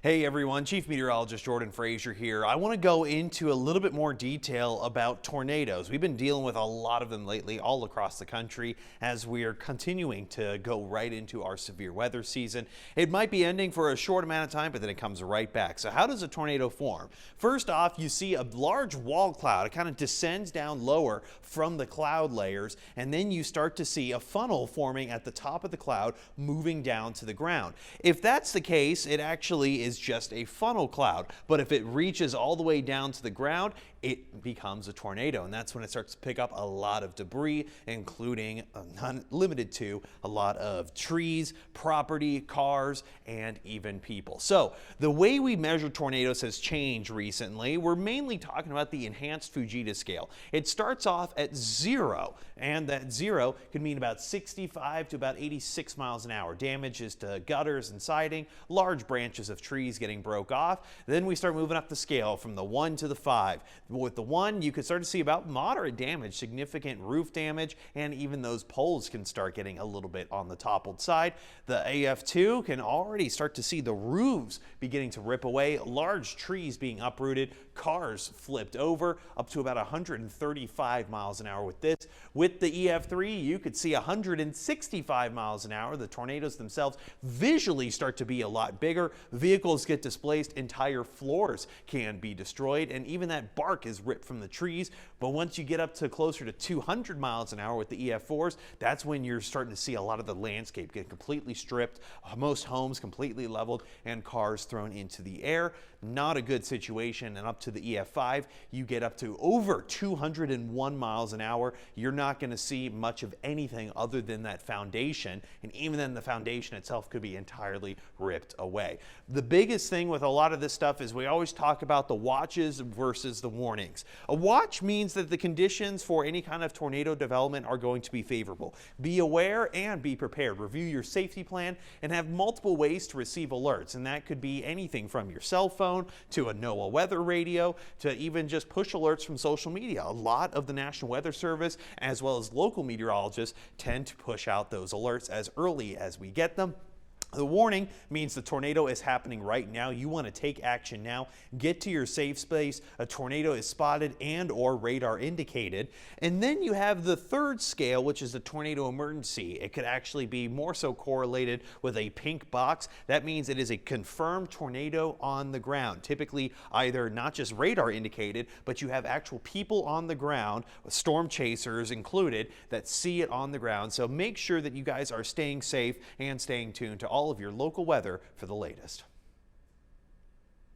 Hey everyone, Chief Meteorologist Jordan Frazier here. I want to go into a little bit more detail about tornadoes. We've been dealing with a lot of them lately all across the country as we are continuing to go right into our severe weather season. It might be ending for a short amount of time, but then it comes right back. So how does a tornado form? First off, you see a large wall cloud. It kind of descends down lower from the cloud layers, and then you start to see a funnel forming at the top of the cloud moving down to the ground. If that's the case, it actually is just a funnel cloud, but if it reaches all the way down to the ground, it becomes a tornado, and that's when it starts to pick up a lot of debris, including, not limited to, a lot of trees, property, cars, and even people. So the way we measure tornadoes has changed recently. We're mainly talking about the enhanced Fujita scale. It starts off at 0, and that 0 could mean about 65 to about 86 miles an hour. Damages to gutters and siding, large branches of trees getting broke off. Then we start moving up the scale from the 1 to the 5. With the 1, you could start to see about moderate damage, significant roof damage, and even those poles can start getting a little bit on the toppled side. The AF2 can already start to see the roofs beginning to rip away, large trees being uprooted, cars flipped over, up to about 135 miles an hour with this. With the EF3, you could see 165 miles an hour. The tornadoes themselves visually start to be a lot bigger. Vehicles get displaced, entire floors can be destroyed, and even that bark is ripped from the trees. But once you get up to closer to 200 miles an hour with the EF4s, that's when you're starting to see a lot of the landscape get completely stripped, most homes completely leveled, and cars thrown into the air. Not a good situation. And up to the EF5, you get up to over 201 miles an hour. You're not going to see much of anything other than that foundation, and even then the foundation itself could be entirely ripped away. The biggest thing with a lot of this stuff is we always talk about the watches versus the warnings. A watch means that the conditions for any kind of tornado development are going to be favorable. Be aware and be prepared. Review your safety plan and have multiple ways to receive alerts, and that could be anything from your cell phone to a NOAA weather radio to even just push alerts from social media. A lot of the National Weather Service as well as local meteorologists tend to push out those alerts as early as we get them. The warning means the tornado is happening right now. You want to take action now. Get to your safe space. A tornado is spotted and or radar indicated. And then you have the third scale, which is the tornado emergency. It could actually be more so correlated with a pink box. That means it is a confirmed tornado on the ground. Typically either not just radar indicated, but you have actual people on the ground, storm chasers included, that see it on the ground. So make sure that you guys are staying safe and staying tuned to all of your local weather for the latest.